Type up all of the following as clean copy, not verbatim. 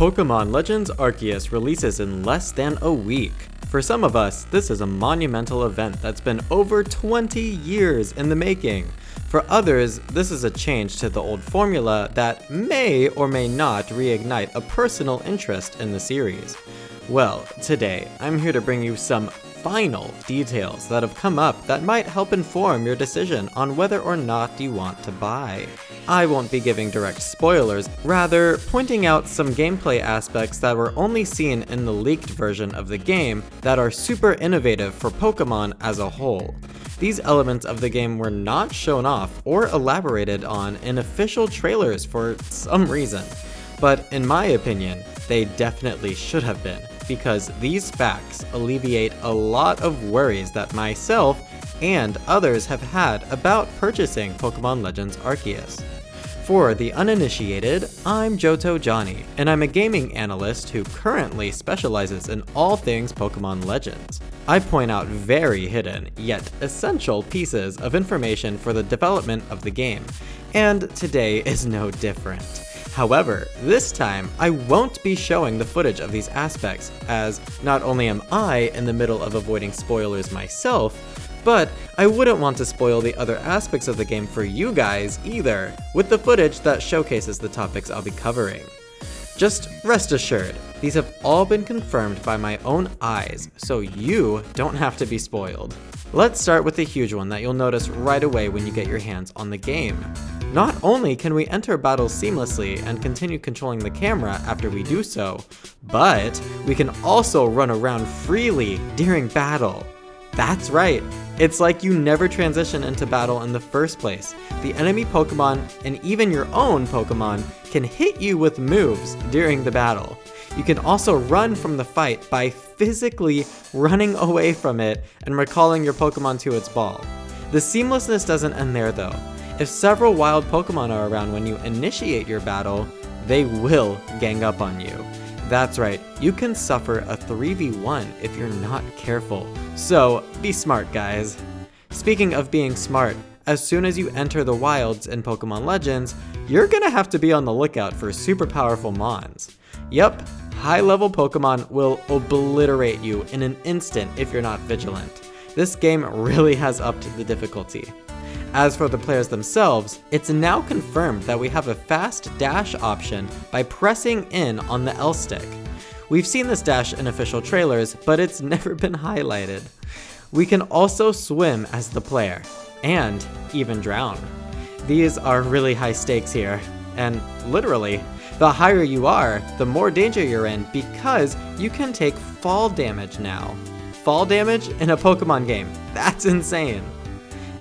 Pokémon Legends Arceus releases in less than a week. For some of us, this is a monumental event that's been over 20 years in the making. For others, this is a change to the old formula that may or may not reignite a personal interest in the series. Well, today, I'm here to bring you some final details that have come up that might help inform your decision on whether or not you want to buy. I won't be giving direct spoilers, rather pointing out some gameplay aspects that were only seen in the leaked version of the game that are super innovative for Pokemon as a whole. These elements of the game were not shown off or elaborated on in official trailers for some reason, but in my opinion, they definitely should have been, because these facts alleviate a lot of worries that myself and others have had about purchasing Pokemon Legends Arceus. For the uninitiated, I'm johtojonny, and I'm a gaming analyst who currently specializes in all things Pokemon Legends. I point out very hidden, yet essential pieces of information for the development of the game, and today is no different. However, this time, I won't be showing the footage of these aspects, as not only am I in the middle of avoiding spoilers myself, but I wouldn't want to spoil the other aspects of the game for you guys either, with the footage that showcases the topics I'll be covering. Just rest assured, these have all been confirmed by my own eyes, so you don't have to be spoiled. Let's start with the huge one that you'll notice right away when you get your hands on the game. Not only can we enter battles seamlessly and continue controlling the camera after we do so, but we can also run around freely during battle. That's right, it's like you never transition into battle in the first place. The enemy Pokemon, and even your own Pokemon, can hit you with moves during the battle. You can also run from the fight by physically running away from it and recalling your Pokemon to its ball. The seamlessness doesn't end there though. If several wild Pokemon are around when you initiate your battle, they will gang up on you. That's right, you can suffer a 3v1 if you're not careful, so be smart guys. Speaking of being smart, as soon as you enter the wilds in Pokemon Legends, you're gonna have to be on the lookout for super powerful mons. Yup, high-level Pokemon will obliterate you in an instant if you're not vigilant. This game really has upped the difficulty. As for the players themselves, it's now confirmed that we have a fast dash option by pressing in on the L stick. We've seen this dash in official trailers, but it's never been highlighted. We can also swim as the player, and even drown. These are really high stakes here, and literally, the higher you are, the more danger you're in because you can take fall damage now. Fall damage in a Pokemon game, that's insane.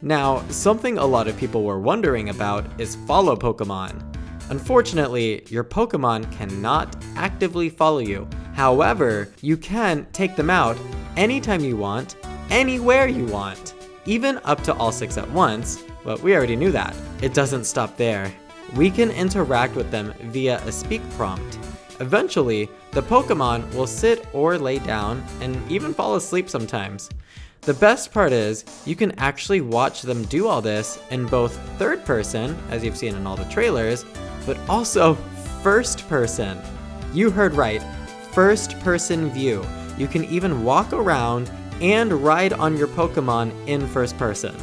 Now, something a lot of people were wondering about is follow Pokemon. Unfortunately, your Pokemon cannot actively follow you. However, you can take them out anytime you want, anywhere you want, even up to all 6 at once, but we already knew that. It doesn't stop there. We can interact with them via a speak prompt. Eventually, the Pokemon will sit or lay down and even fall asleep sometimes. The best part is, you can actually watch them do all this in both third person, as you've seen in all the trailers, but also first person. You heard right, first person view. You can even walk around and ride on your Pokemon in first person.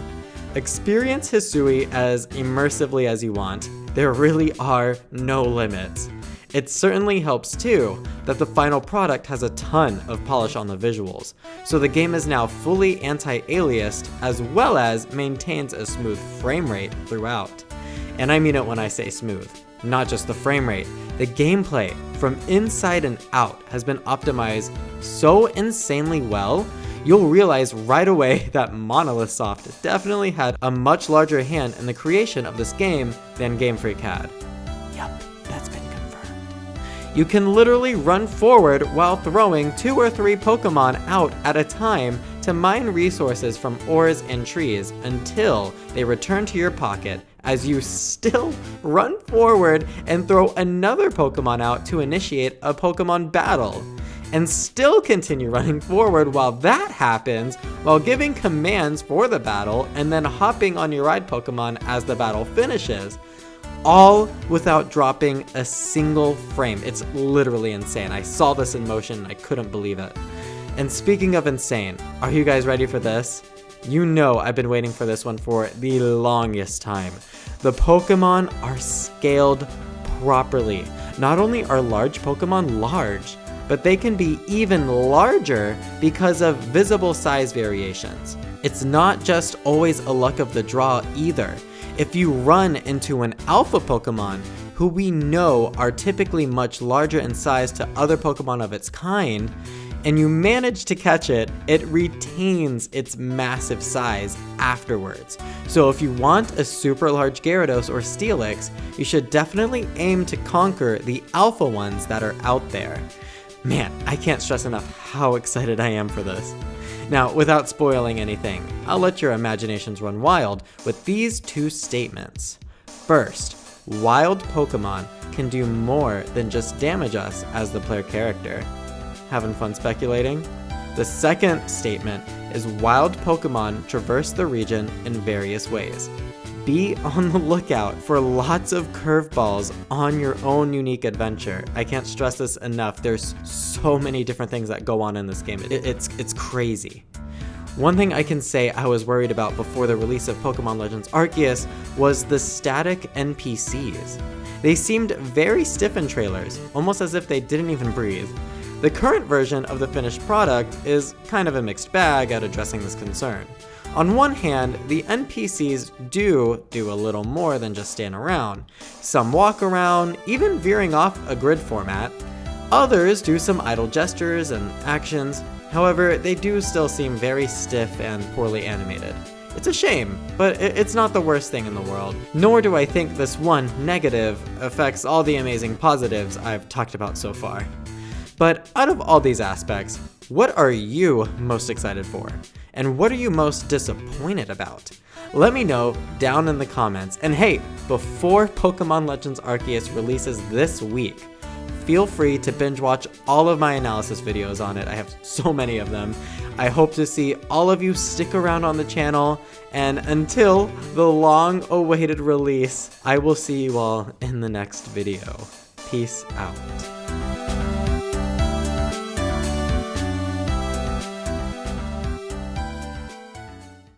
Experience Hisui as immersively as you want. There really are no limits. It certainly helps too that the final product has a ton of polish on the visuals, so the game is now fully anti-aliased as well as maintains a smooth frame rate throughout. And I mean it when I say smooth, not just the frame rate. The gameplay from inside and out has been optimized so insanely well, you'll realize right away that Monolith Soft definitely had a much larger hand in the creation of this game than Game Freak had. Yup, that's been confirmed. You can literally run forward while throwing 2 or 3 Pokemon out at a time to mine resources from ores and trees until they return to your pocket, as you still run forward and throw another Pokemon out to initiate a Pokemon battle, and still continue running forward while that happens, while giving commands for the battle and then hopping on your ride Pokemon as the battle finishes. all without dropping a single frame. It's literally insane. I saw this in motion and I couldn't believe it. And speaking of insane, are you guys ready for this? You know I've been waiting for this one for the longest time. The Pokemon are scaled properly. Not only are large Pokemon large, but they can be even larger because of visible size variations. It's not just always a luck of the draw either. If you run into an alpha Pokemon, who we know are typically much larger in size to other Pokemon of its kind, and you manage to catch it, it retains its massive size afterwards. So if you want a super large Gyarados or Steelix, you should definitely aim to conquer the alpha ones that are out there. Man, I can't stress enough how excited I am for this. Now, without spoiling anything, I'll let your imaginations run wild with these two statements. First, wild Pokemon can do more than just damage us as the player character. Having fun speculating? The second statement is wild Pokemon traverse the region in various ways. Be on the lookout for lots of curveballs on your own unique adventure. I can't stress this enough. There's so many different things that go on in this game. It's crazy. One thing I can say I was worried about before the release of Pokemon Legends Arceus was the static NPCs. They seemed very stiff in trailers, almost as if they didn't even breathe. The current version of the finished product is kind of a mixed bag at addressing this concern. On one hand, the NPCs do a little more than just stand around. Some walk around, even veering off a grid format. Others do some idle gestures and actions. However, they do still seem very stiff and poorly animated. It's a shame, but it's not the worst thing in the world. Nor do I think this one negative affects all the amazing positives I've talked about so far. But out of all these aspects, what are you most excited for? And what are you most disappointed about? Let me know down in the comments. And hey, before Pokemon Legends Arceus releases this week, feel free to binge watch all of my analysis videos on it. I have so many of them. I hope to see all of you stick around on the channel. And until the long-awaited release, I will see you all in the next video. Peace out.